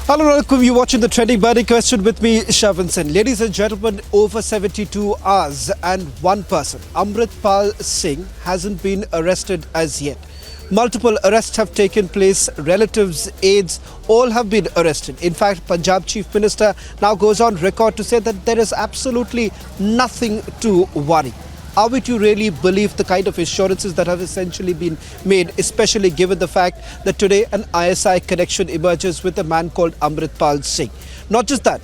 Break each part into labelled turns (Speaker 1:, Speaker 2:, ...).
Speaker 1: Hello, welcome. You're watching the Trending Burning Question with me, Shavan. Ladies and gentlemen, over 72 hours and one person, Amritpal Singh, hasn't been arrested as yet. Multiple arrests have taken place, relatives, aides, all have been arrested. In fact, Punjab Chief Minister now goes on record to say that there is absolutely nothing to worry. Are we to really believe the kind of assurances that have essentially been made, especially given the fact that today an ISI connection emerges with a man called Amritpal Singh? Not just that,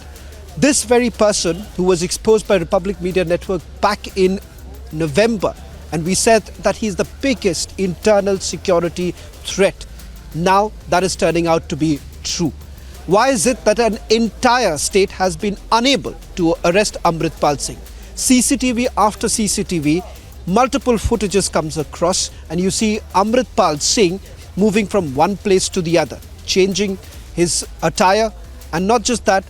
Speaker 1: this very person who was exposed by Republic Media Network back in November, and we said that he's the biggest internal security threat. Now that is turning out to be true. Why is it that an entire state has been unable to arrest Amritpal Singh? CCTV after CCTV, multiple footages comes across, and you see Amritpal Singh moving from one place to the other, changing his attire, and not just that,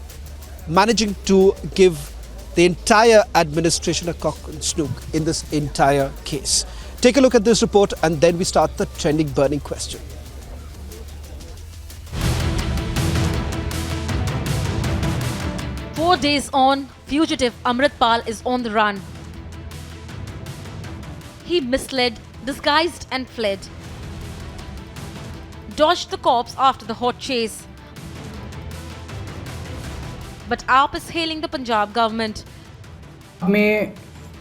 Speaker 1: managing to give the entire administration a cock and snook in this entire case. Take a look at this report and then we start the trending burning question.
Speaker 2: Four days on, fugitive Amritpal is on the run. He misled, disguised and fled. Dodged the cops after the hot chase. But AAP is hailing the Punjab government.
Speaker 3: में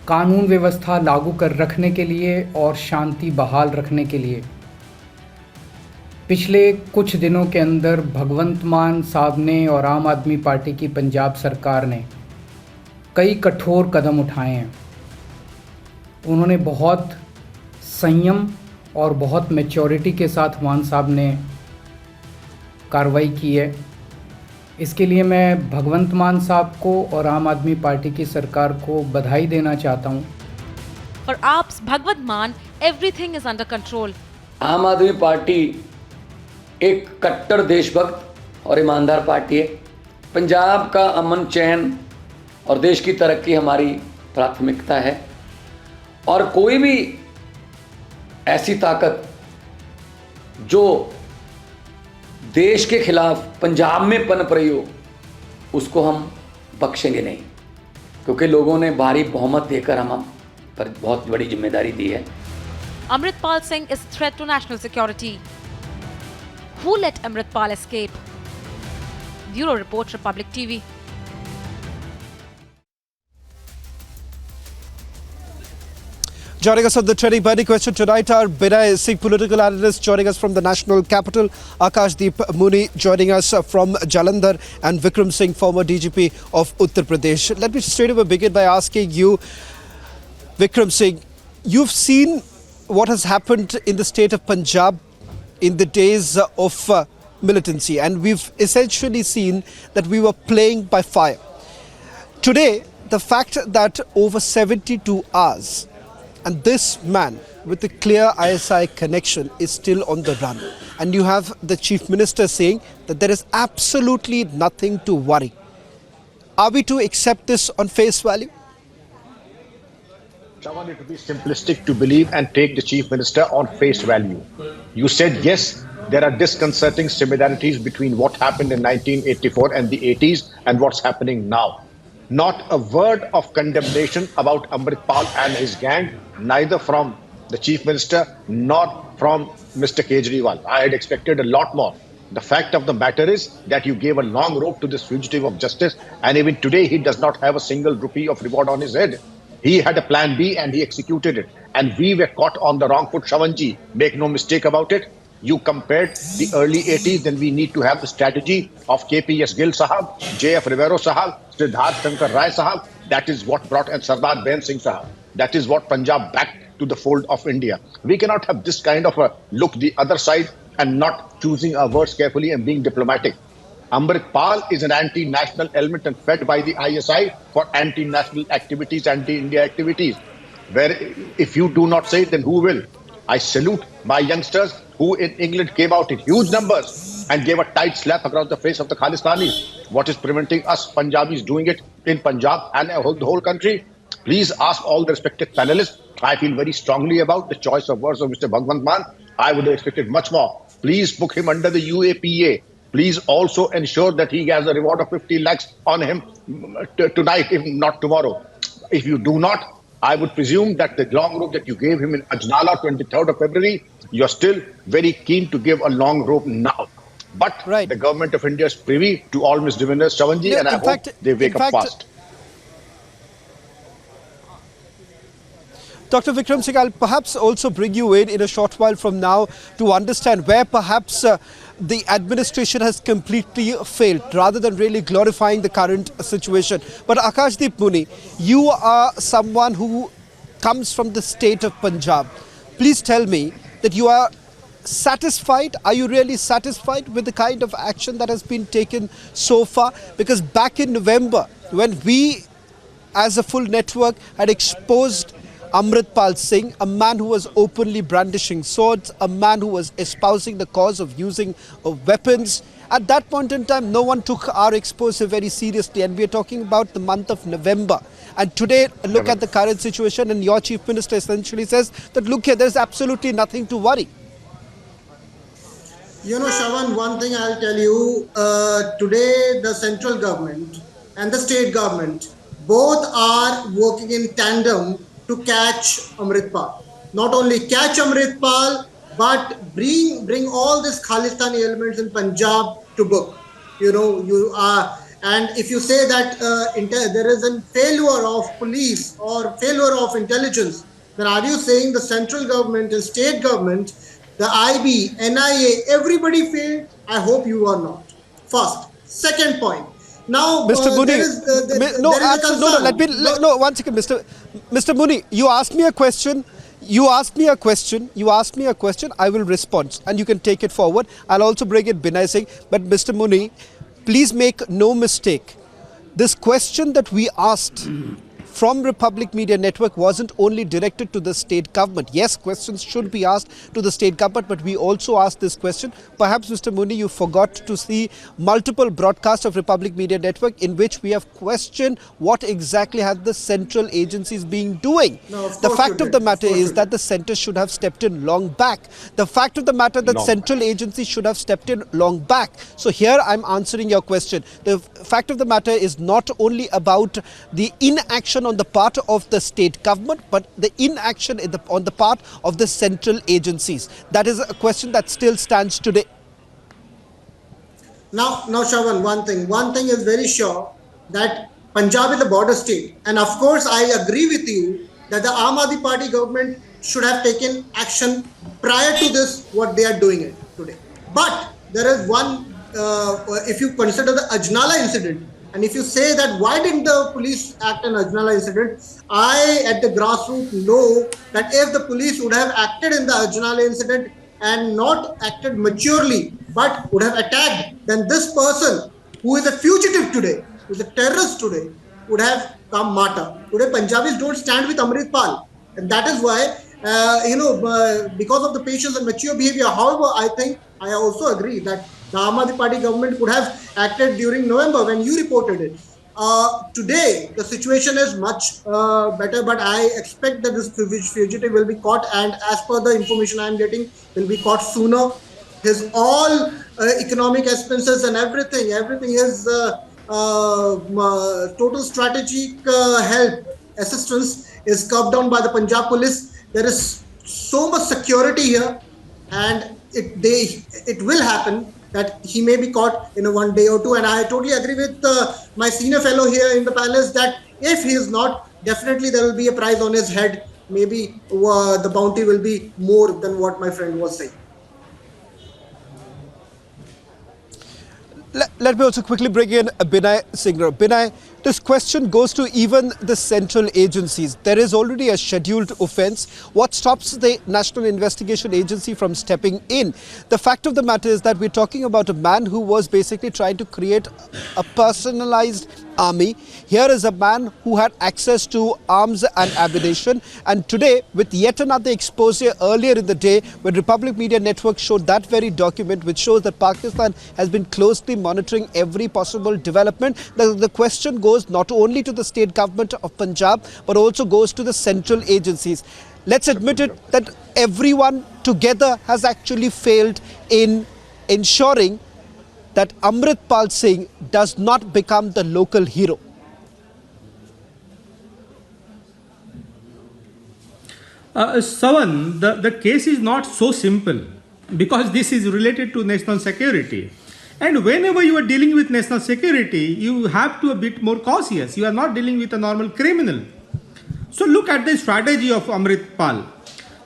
Speaker 3: कानून व्यवस्था लागू कर रखने के लिए और शांति बहाल रखने के लिए पिछले कुछ दिनों के अंदर भगवंत मान साहब ने और आम आदमी पार्टी की पंजाब सरकार ने कई कठोर कदम उठाए हैं। उन्होंने बहुत संयम और बहुत मैच्योरिटी के साथ मान साहब ने कार्रवाई की है। इसके लिए मैं भगवंत मान साहब को और आम आदमी पार्टी की सरकार को बधाई देना चाहता हूँ।
Speaker 2: For AAP's Bhagwant Maan, everything is under control.
Speaker 4: आम आदमी पार्टी एक कट्टर देशभक्त और ईमानदार पार्टी है। पंजाब का अमन चैन और देश की तरक्की हमारी प्राथमिकता है और कोई भी ऐसी ताकत जो देश के खिलाफ पंजाब में पनप रही हो उसको हम बख्शेंगे नहीं, क्योंकि लोगों ने भारी बहुमत देकर हम पर बहुत बड़ी जिम्मेदारी दी है।
Speaker 2: Amritpal Singh is a threat to national security. Who let Amritpal escape? Bureau Report, Republic TV.
Speaker 1: Joining us on the Trending Burning Question tonight are Binay Singh, political analyst, joining us from the national capital, Akashdeep Muni joining us from Jalandhar, and Vikram Singh, former DGP of Uttar Pradesh. Let me straight away begin by asking you, Vikram Singh, you've seen what has happened in the state of Punjab in the days of militancy, and we've essentially seen that we were playing by fire. Today, the fact that over 72 hours and this man with a clear ISI connection is still on the run, and you have the Chief Minister saying that there is absolutely nothing to worry. Are we to accept this on face value?
Speaker 5: Someone, it would be simplistic to believe and take the Chief Minister on face value. You said, yes, there are disconcerting similarities between what happened in 1984 and the 80s and what's happening now. Not a word of condemnation about Amritpal and his gang, neither from the Chief Minister nor from Mr. Kejriwal. I had expected a lot more. The fact of the matter is that you gave a long rope to this fugitive of justice, and even today he does not have a single rupee of reward on his head. He had a plan B and he executed it. And we were caught on the wrong foot, Shavanji. Make no mistake about it. You compared the early 80s, then we need to have the strategy of KPS Gill Sahab, JF Rivero Sahab, Siddharth Shankar Rai Sahab. That is what brought, and Sardar Ben Singh Sahab. That is what Punjab back to the fold of India. We cannot have this kind of a look the other side and not choosing our words carefully and being diplomatic. Amritpal is an anti-national element and fed by the ISI for anti-national activities, anti-India activities. Where if you do not say it, then who will? I salute my youngsters who in England came out in huge numbers and gave a tight slap across the face of the Khalistanis. What is preventing us Punjabis doing it in Punjab and the whole country? Please ask all the respected panelists. I feel very strongly about the choice of words of Mr. Bhagwant Maan. I would have expected much more. Please book him under the UAPA. please also ensure that he has a reward of 50 lakhs on him tonight, if not tomorrow. If you do not, I would presume that the long rope that you gave him in Ajnala, 23rd of February, you're still very keen to give a long rope now. But
Speaker 1: Right.
Speaker 5: the government of India is privy to all misdemeanors, Chavanji,
Speaker 1: Yeah,
Speaker 5: and I
Speaker 1: in
Speaker 5: hope
Speaker 1: fact-
Speaker 5: they wake
Speaker 1: in
Speaker 5: up
Speaker 1: fact-
Speaker 5: fast.
Speaker 1: Dr. Vikram Singh, I'll perhaps also bring you in a short while from now to understand where perhaps the administration has completely failed rather than really glorifying the current situation. But Akashdeep Muni, you are someone who comes from the state of Punjab. Please tell me that you are satisfied. Are you really satisfied with the kind of action that has been taken so far? Because back in November, when we as a full network had exposed Amritpal Singh, a man who was openly brandishing swords, a man who was espousing the cause of using weapons. At that point in time, no one took our exposure very seriously, and we are talking about the month of November. And today, look at the current situation, and your Chief Minister essentially says that, look here, there's absolutely nothing to worry.
Speaker 6: You know, Shravan, one thing I'll tell you, today the central government and the state government both are working in tandem to catch Amritpal. Not only catch Amritpal, but bring all these Khalistani elements in Punjab to book. You know, and if you say that there is a failure of police or failure of intelligence, then are you saying the central government and state government, the IB, NIA, everybody failed? I hope you are not. First. Second point. Now,
Speaker 1: Mr. Muni, one second, Mr. Muni, you asked me a question. You asked me a question. I will respond, and you can take it forward. I'll also bring it Binay Singh. But Mr. Muni, please make no mistake. This question that we asked from Republic Media Network wasn't only directed to the state government. Yes, questions should be asked to the state government, but we also asked this question. Perhaps, Mr. Muni, you forgot to see multiple broadcasts of Republic Media Network in which we have questioned what exactly have the central agencies been doing.
Speaker 6: No, of
Speaker 1: the
Speaker 6: course
Speaker 1: fact
Speaker 6: you
Speaker 1: of the
Speaker 6: did.
Speaker 1: matter
Speaker 6: Of course
Speaker 1: is
Speaker 6: you
Speaker 1: that
Speaker 6: did.
Speaker 1: the centre should have stepped in long back. The fact of the matter that
Speaker 5: Long
Speaker 1: central agencies should have stepped in long back. So here I'm answering your question. The fact of the matter is not only about the inaction on the part of the state government, but the inaction on the part of the central agencies. That is a question that still stands today.
Speaker 6: Now, Shravan, one thing is very sure, that Punjab is a border state, and of course, I agree with you that the Aam Aadmi Party government should have taken action prior to this, what they are doing it today. But there is one, if you consider the Ajnala incident, and if you say that why didn't the police act in Ajnala incident, I at the grassroots know that if the police would have acted in the Ajnala incident and not acted maturely, but would have attacked, then this person who is a fugitive today, who is a terrorist today, would have come martyr. Today Punjabis don't stand with Amritpal, and that is why, because of the patience and mature behavior. However, I think I also agree that the Aam Aadmi Party government could have acted during November when you reported it. Today, the situation is much better, but I expect that this fugitive will be caught, and as per the information I am getting, will be caught sooner. His all economic expenses and everything is total strategic help, assistance is curbed down by the Punjab police. There is so much security here, and it will happen that he may be caught in a 1 day or two. And I totally agree with my senior fellow here in the palace that if he is not, definitely there will be a price on his head. Maybe the bounty will be more than what my friend was saying.
Speaker 1: Let me also quickly bring in Binay Singh. Binay, this question goes to even the central agencies. There is already a scheduled offence. What stops the National Investigation Agency from stepping in? The fact of the matter is that we're talking about a man who was basically trying to create a personalized army. Here is a man who had access to arms and ammunition. And today, with yet another exposure earlier in the day, when Republic Media Network showed that very document, which shows that Pakistan has been closely monitoring every possible development, the question goes not only to the state government of Punjab, but also goes to the central agencies. Let's admit it that everyone together has actually failed in ensuring that Amritpal Singh does not become the local hero?
Speaker 7: Sawan, the case is not so simple because this is related to national security. And whenever you are dealing with national security, you have to be a bit more cautious. You are not dealing with a normal criminal. So look at the strategy of Amritpal.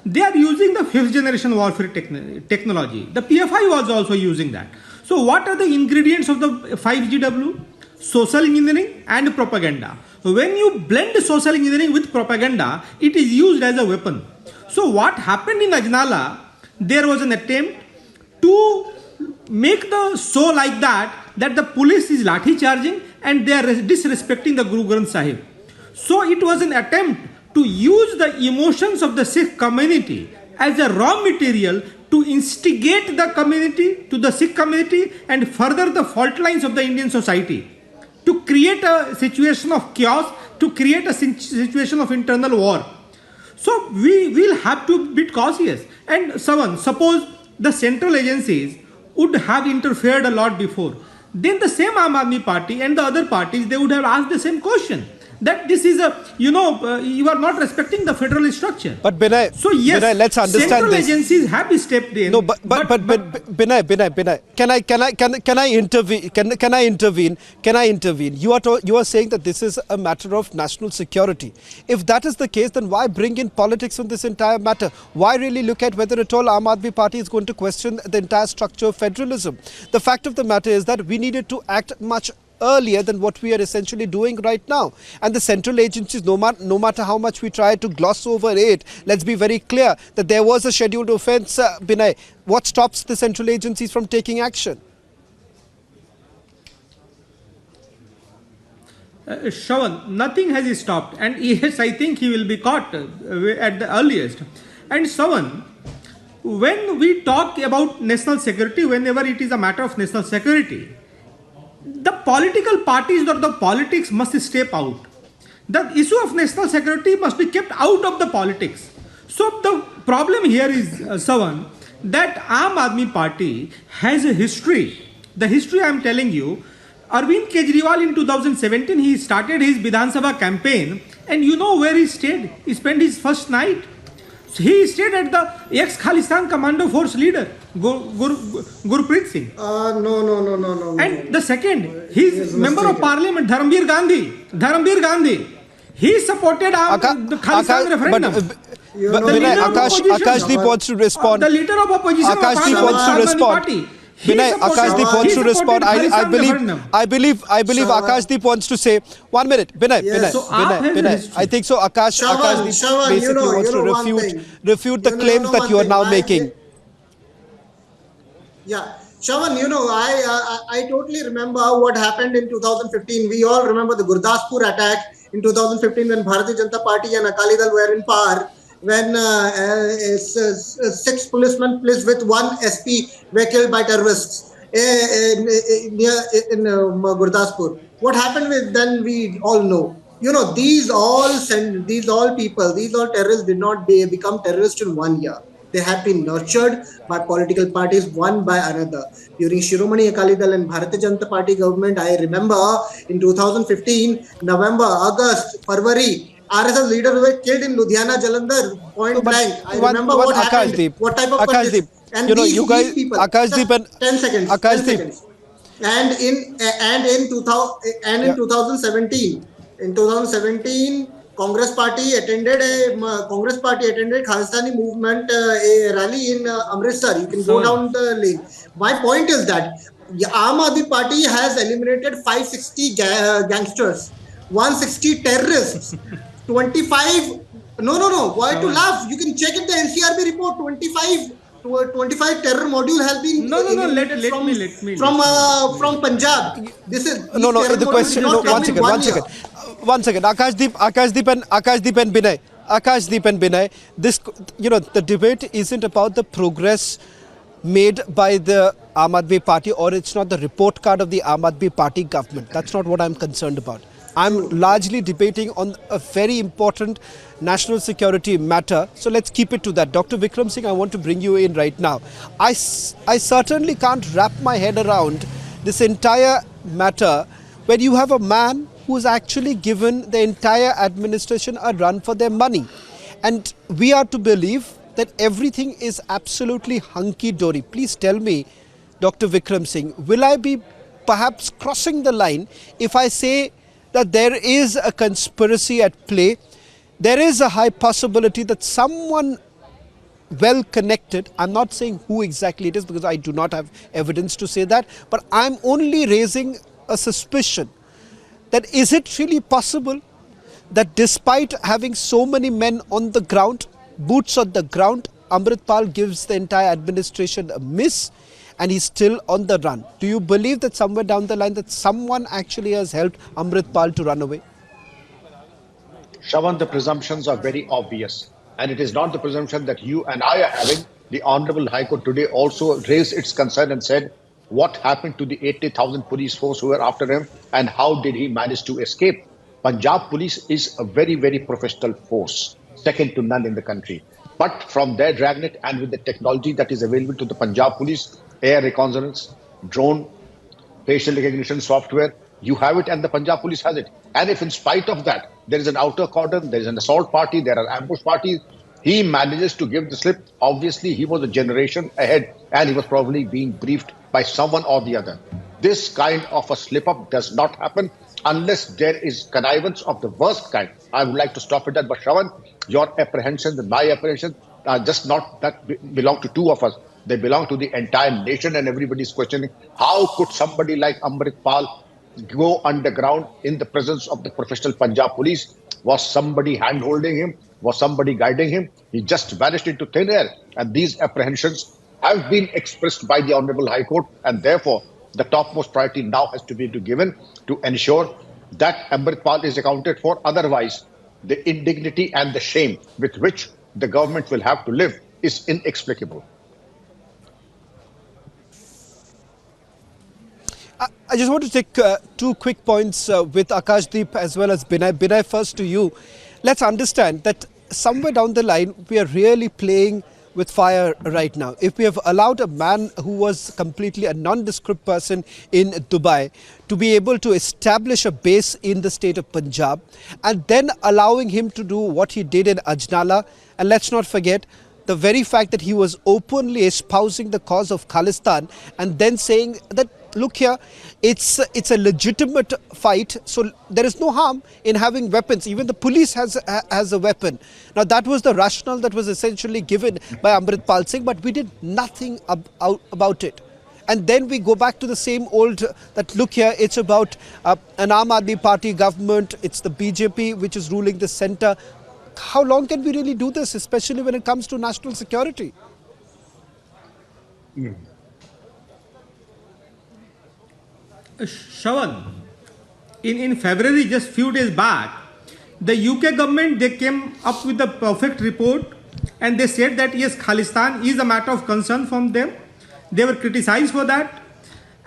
Speaker 7: They are using the 5th generation warfare technology. The PFI was also using that. So what are the ingredients of the 5GW? Social engineering and propaganda. When you blend social engineering with propaganda, it is used as a weapon. So what happened in Ajnala, there was an attempt to make the show like that the police is lathi charging and they are disrespecting the Guru Granth Sahib. So it was an attempt to use the emotions of the Sikh community as a raw material to instigate the community, to the Sikh community, and further the fault lines of the Indian society, to create a situation of chaos, to create a situation of internal war. So we will have to be cautious. And Sawan, suppose the central agencies would have interfered a lot before, then the same Aam Aadmi Party and the other parties, they would have asked the same question. That this is a, you are not respecting the federal structure.
Speaker 1: But Binay,
Speaker 7: so yes,
Speaker 1: Binay, let's understand
Speaker 7: central
Speaker 1: this.
Speaker 7: agencies have stepped in.
Speaker 1: No, but Binay, can I intervene? Can I intervene? You are saying that this is a matter of national security. If that is the case, then why bring in politics on this entire matter? Why really look at whether at all Aam Aadmi Party is going to question the entire structure of federalism? The fact of the matter is that we needed to act much earlier than what we are essentially doing right now. And the central agencies, no matter how much we try to gloss over it, let's be very clear that there was a scheduled offence, Binay. What stops the central agencies from taking action?
Speaker 7: Shravan, nothing has stopped, and yes, I think he will be caught at the earliest. And Shravan, when we talk about national security, whenever it is a matter of national security, the political parties or the politics must step out. The issue of national security must be kept out of the politics. So the problem here is, Sawan, that Aam Aadmi Party has a history. The history I am telling you, Arvind Kejriwal in 2017, he started his Vidhan Sabha campaign, and you know where he stayed? He spent his first night. He stayed at the ex-Khalistan Commando Force leader, Gurpreet Singh.
Speaker 6: No.
Speaker 7: And the second, he's member of parliament, Dharamveer Gandhi. He supported the Khalistan referendum.
Speaker 1: Akashdeep wants to respond.
Speaker 7: The leader of opposition
Speaker 1: Akashdeep wants to respond. Binay, Akashdeep wants to respond. I believe Akashdeep wants to say 1 minute. Binay. I think so. Akashdeep basically wants to refute the claims that you are now making.
Speaker 6: Yeah, Shravan, I totally remember what happened in 2015. We all remember the Gurdaspur attack in 2015 when Bharatiya Janata Party and Akali Dal were in power, when 6 policemen placed with 1 SP were killed by terrorists in Gurdaspur. What happened with then we all know. These all terrorists did not become terrorists in 1 year. They have been nurtured by political parties, one by another. During Shiromani Akali Dal and Bharatiya Janata Party government, I remember in 2015, November, August, February, RSS leaders were killed in Ludhiana, Jalandhar, point blank. I remember what happened. What type of
Speaker 1: Akashdeep,
Speaker 6: and
Speaker 1: these people. Akashdeep and
Speaker 6: 10 seconds.
Speaker 1: Akashdeep.
Speaker 6: 10 seconds. In 2017, Congress Party attended Khalistani movement a rally in Amritsar. You can go down the lane. My point is that Aam Aadmi Party has eliminated 560 gangsters, 160 terrorists, 25. No. Why to laugh? You can check it. The NCRB report. 25 terror module has been from Punjab. This is
Speaker 1: the question. One second. Akashdeep and Binay. This, the debate isn't about the progress made by the Aam Aadmi Party, or it's not the report card of the Aam Aadmi Party government. That's not what I'm concerned about. I'm largely debating on a very important national security matter. So let's keep it to that. Dr. Vikram Singh, I want to bring you in right now. I certainly can't wrap my head around this entire matter when you have a man who's actually given the entire administration a run for their money? And we are to believe that everything is absolutely hunky-dory. Please tell me, Dr. Vikram Singh, will I be perhaps crossing the line if I say that there is a conspiracy at play? There is a high possibility that someone well connected, I'm not saying who exactly it is because I do not have evidence to say that, but I'm only raising a suspicion that is it really possible that despite having so many men on the ground, boots on the ground, Amritpal gives the entire administration a miss and he's still on the run? Do you believe that somewhere down the line that someone actually has helped Amritpal to run away?
Speaker 5: Shravan, the presumptions are very obvious. And it is not the presumption that you and I are having. The Honorable High Court today also raised its concern and said, what happened to the 80,000 police force who were after him and how did he manage to escape? Punjab police is a very, very professional force, second to none in the country. But from their dragnet and with the technology that is available to the Punjab police, air reconnaissance, drone, facial recognition software, you have it and the Punjab police has it. And if in spite of that, there is an outer cordon, there is an assault party, there are ambush parties, he manages to give the slip. Obviously, he was a generation ahead and he was probably being briefed by someone or the other. This kind of a slip-up does not happen unless there is connivance of the worst kind. I would like to stop it at, but Shravan, your apprehensions and my apprehensions are just not that belong to two of us. They belong to the entire nation and everybody is questioning how could somebody like Amritpal go underground in the presence of the professional Punjab police? Was somebody hand-holding him? Was somebody guiding him? He just vanished into thin air. And these apprehensions have been expressed by the Honorable High Court. And therefore, the topmost priority now has to be given to ensure that Amritpal is accounted for. Otherwise, the indignity and the shame with which the government will have to live is inexplicable.
Speaker 1: I just want to take two quick points with Akashdeep as well as Binay. Binay, first to you. Let's understand that somewhere down the line, we are really playing with fire right now. If we have allowed a man who was completely a nondescript person in Dubai to be able to establish a base in the state of Punjab and then allowing him to do what he did in Ajnala, and let's not forget, the very fact that he was openly espousing the cause of Khalistan and then saying that, look here, it's a legitimate fight, so there is no harm in having weapons. Even the police has a weapon. Now that was the rationale that was essentially given by Amritpal Singh, but we did nothing about it. And then we go back to the same old, that look here, it's about an Aam Aadmi Party government, it's the BJP which is ruling the centre. How long can we really do this, especially when it comes to national security?
Speaker 7: Shravan, in February, just few days back, the UK government, they came up with the perfect report and they said that yes, Khalistan is a matter of concern from them. They were criticized for that.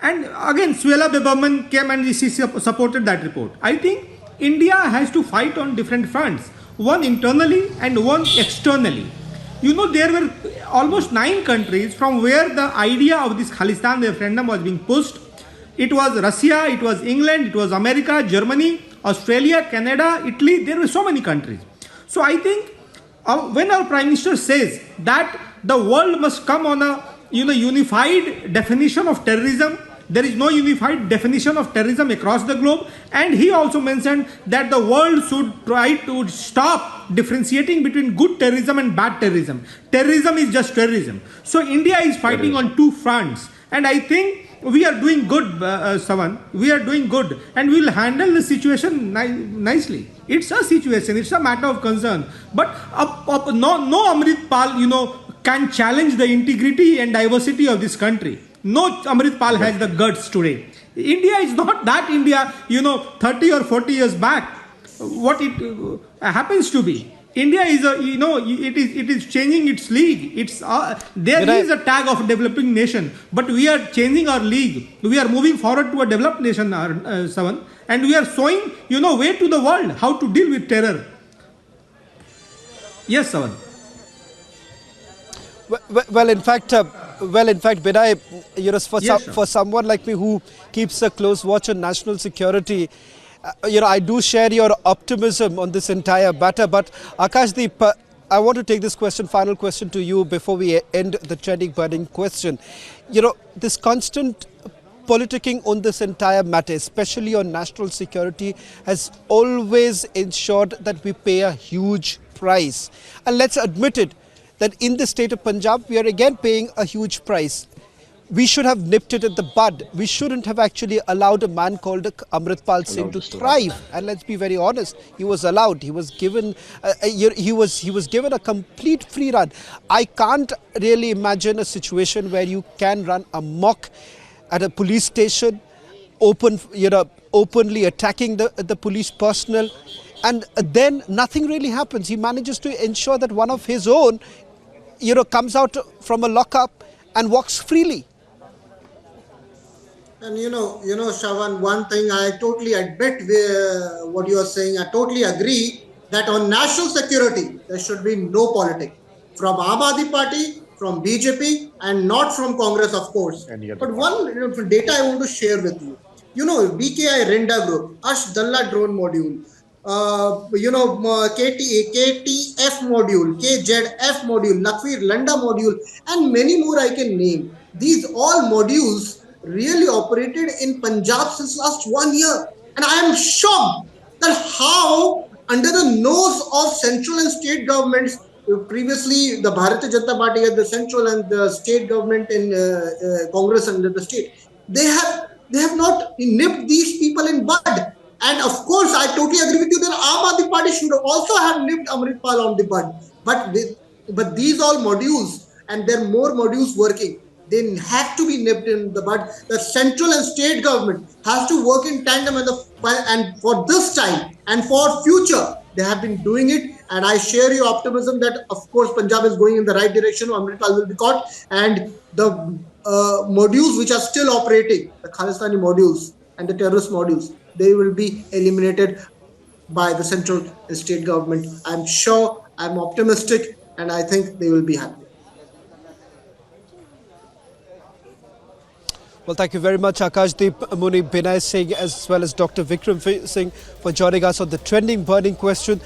Speaker 7: And again, Suella Braverman came and she supported that report. I think India has to fight on different fronts. One internally and one externally. You know, there were almost 9 countries from where the idea of this Khalistan referendum was being pushed. It was Russia, it was England, it was America, Germany, Australia, Canada, Italy. There were so many countries. So I think when our Prime Minister says that the world must come on a unified definition of terrorism, there is no unified definition of terrorism across the globe, and he also mentioned that the world should try to stop differentiating between good terrorism and bad terrorism. Terrorism is just terrorism. So India is fighting on 2 fronts, and I think we are doing good, Savan. We are doing good, and we will handle the situation nicely. It's a situation, it's a matter of concern. But no Amritpal, can challenge the integrity and diversity of this country. No Amritpal has the guts today. India is not that India, 30 or 40 years back, what it happens to be. India is it is changing its league. There is a tag of developing nation, but we are changing our league. We are moving forward to a developed nation, Savan, and we are showing, way to the world how to deal with terror. Yes, Savan.
Speaker 1: Well, in fact, Well, in fact, Binay,
Speaker 7: Sure.
Speaker 1: for someone like me who keeps a close watch on national security, I do share your optimism on this entire matter. But Akashdeep, I want to take this final question to you before we end the trending burning question. This constant politicking on this entire matter, especially on national security, has always ensured that we pay a huge price. And let's admit it, that in the state of Punjab, we are again paying a huge price. We should have nipped it at the bud. We shouldn't have actually allowed a man called Amritpal Singh to thrive. And let's be very honest, he was allowed. He was given. He was given a complete free run. I can't really imagine a situation where you can run amok at a police station, openly attacking the police personnel, and then nothing really happens. He manages to ensure that one of his own, comes out from a lockup and walks freely.
Speaker 6: And Shravan, one thing I totally admit what you are saying. I totally agree that on national security there should be no politics from Aam Aadmi Party, from BJP, and not from Congress, of course. But one data I want to share with you. BKI Renda Group, Ash Dalla drone module, KTF module, KZF module, Lakvir Landa module, and many more I can name. These all modules really operated in Punjab since last 1 year. And I am shocked that how, under the nose of central and state governments, previously the Bharatiya Janata Party had the central and the state government in Congress under the state, they have not nipped these people in bud. And of course, I totally agree with you that Aam Aadmi Party should also have nipped Amritpal on the bud. But these all modules, and there are more modules working, they have to be nipped in the bud. The central and state government has to work in tandem, and for this time and for future, they have been doing it. And I share your optimism that, of course, Punjab is going in the right direction. Amritpal will be caught, and the modules which are still operating, the Khalistani modules and the terrorist modules, they will be eliminated by the central and state government. I'm sure, I'm optimistic, and I think they will be happy.
Speaker 1: Well, thank you very much, Akashdeep, Muni, Binay Singh, as well as Dr. Vikram Singh for joining us on the trending burning question.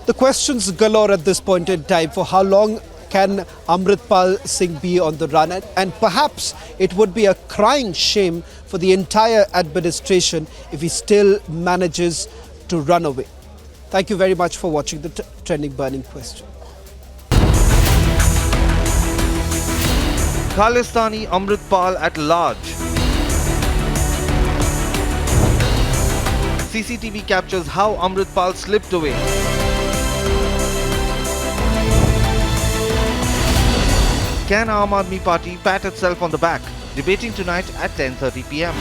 Speaker 1: The questions galore at this point in time. For how long can Amritpal Singh be on the run? And perhaps it would be a crying shame for the entire administration if he still manages to run away. Thank you very much for watching the trending burning question.
Speaker 8: Khalistani Amritpal at large. CCTV captures how Amritpal slipped away. Can Aam Aadmi Party pat itself on the back? Debating tonight at 10:30 p.m.